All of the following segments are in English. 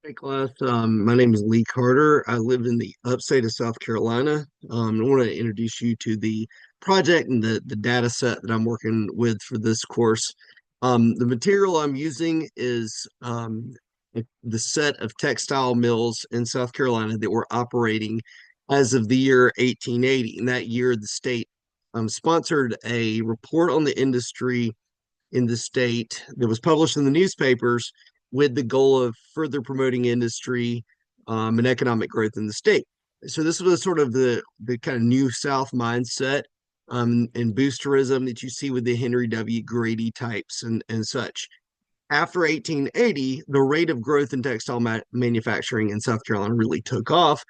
Hey class, my name is Lee Carter. I live in the upstate of South Carolina. I want to introduce you to the project and the data set that I'm working with for this course. The material I'm using is the set of textile mills in South Carolina that were operating as of the year 1880. In that year, the state sponsored a report on the industry in the state that was published in the newspapers with the goal of further promoting industry and economic growth in the state. So this was sort of the kind of new South mindset and boosterism that you see with the Henry W. Grady types and such. After 1880, the rate of growth in textile manufacturing in South Carolina really took off,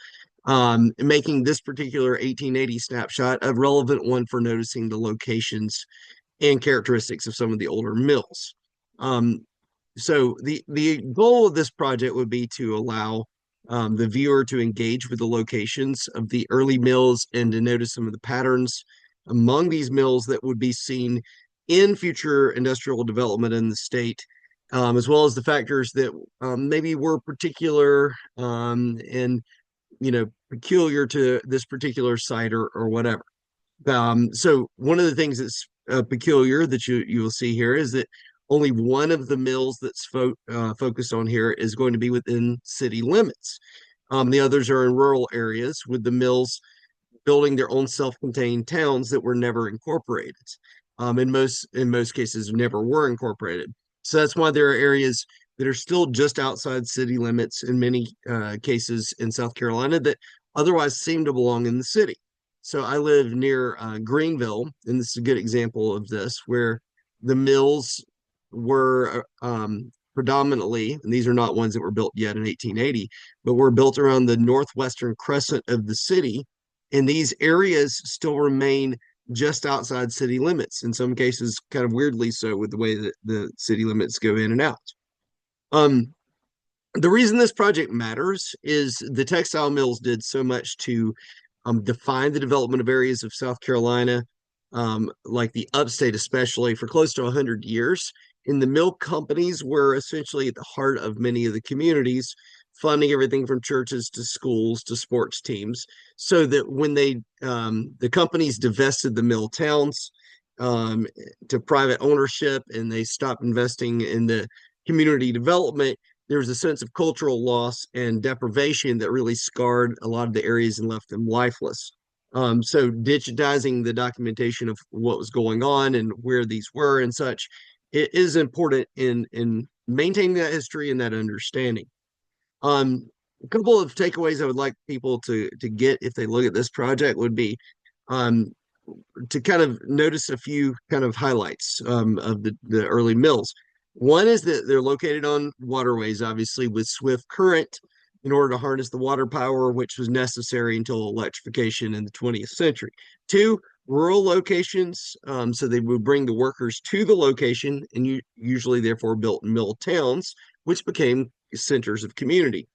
making this particular 1880 snapshot a relevant one for noticing the locations and characteristics of some of the older mills. Um, so the goal of this project would be to allow the viewer to engage with the locations of the early mills and to notice some of the patterns among these mills that would be seen in future industrial development in the state, as well as the factors that maybe were particular and peculiar to this particular site or whatever. So one of the things that's peculiar that you will see here is that only one of the mills that's focused on here is going to be within city limits. The others are in rural areas, with the mills building their own self-contained towns that were never incorporated. In most cases, never were incorporated. So that's why there are areas that are still just outside city limits in many cases in South Carolina that otherwise seem to belong in the city. So I live near Greenville, and this is a good example of this, where the mills were predominantly, and these are not ones that were built yet in 1880, but were built around the northwestern crescent of the city. And these areas still remain just outside city limits, in some cases, kind of weirdly so, with the way that the city limits go in and out. Um, the reason this project matters is the textile mills did so much to define the development of areas of South Carolina, like the upstate, especially for close to 100 years. And the mill companies were essentially at the heart of many of the communities, funding everything from churches to schools to sports teams. So that when the companies divested the mill towns um, to private ownership and they stopped investing in the community development, there was a sense of cultural loss and deprivation that really scarred a lot of the areas and left them lifeless. So digitizing the documentation of what was going on and where these were and such, it is important in maintaining that history and that understanding. A couple of takeaways I would like people to get if they look at this project would be um, to kind of notice a few kind of highlights of the early mills. One is that they're located on waterways, obviously, with swift current in order to harness the water power, which was necessary until electrification in the 20th century. Two, rural locations, so they would bring the workers to the location and usually, therefore, built mill towns, which became centers of community.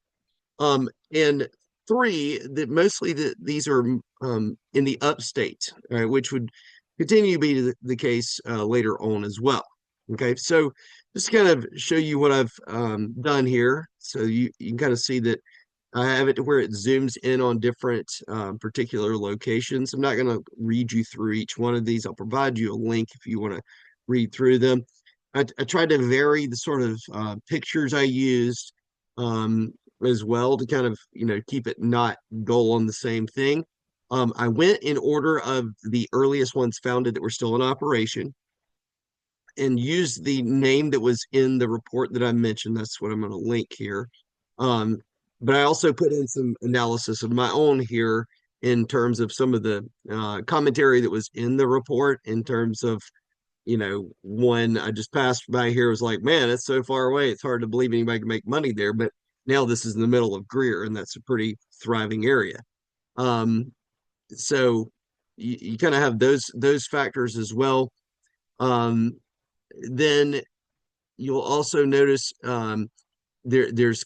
And three, that mostly these are in the upstate, which would continue to be the case later on as well. Okay, so just kind of show you what I've done here. So you can kind of see that I have it to where it zooms in on different particular locations. I'm not going to read you through each one of these. I'll provide you a link if you want to read through them. I tried to vary the sort of pictures I used um, as well to kind of keep it not dull on the same thing. I went in order of the earliest ones founded that were still in operation and used the name that was in the report that I mentioned. That's what I'm going to link here. Um, but I also put in some analysis of my own here in terms of some of the commentary that was in the report in terms of one I just passed by here was like, man, it's so far away. It's hard to believe anybody can make money there. But now this is in the middle of Greer, and that's a pretty thriving area. Um, so you kind of have those factors as well. Um, then you'll also notice there's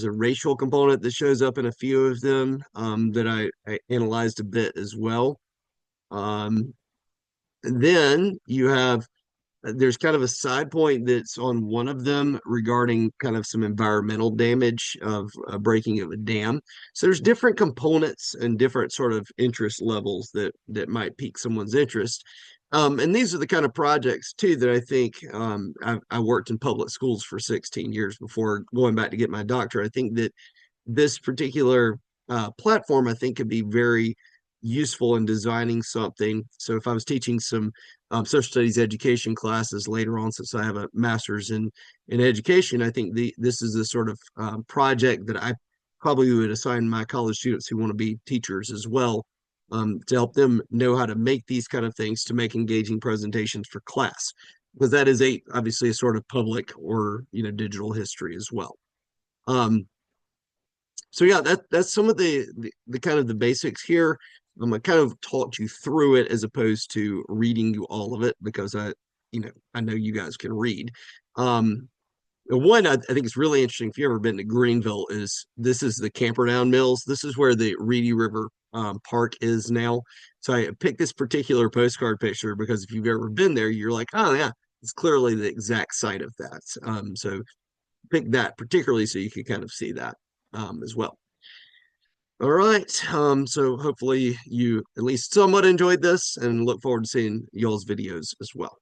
a racial component that shows up in a few of them that I analyzed a bit as well. Then you have there's kind of a side point that's on one of them regarding kind of some environmental damage of breaking of a dam. So there's different components and different sort of interest levels that might pique someone's interest. And these are the kind of projects too that I think I worked in public schools for 16 years before going back to get my doctorate. I think that this particular platform, I think, could be very useful in designing something. So if I was teaching some social studies education classes later on, since I have a master's in education, I think this is a sort of project that I probably would assign my college students who want to be teachers as well, to help them know how to make these kind of things to make engaging presentations for class, because that is obviously a sort of public or digital history as well. Um, so yeah, that's some of the kind of the basics here. I kind of taught you through it as opposed to reading you all of it because I know you guys can read. Um, one I think is really interesting if you've ever been to Greenville is this is the Camperdown Mills. This is where the Reedy River Park is now. So I picked this particular postcard picture because if you've ever been there, you're like, oh yeah, it's clearly the exact site of that. So pick that particularly so you can kind of see that as well. All right. So hopefully you at least somewhat enjoyed this and look forward to seeing y'all's videos as well.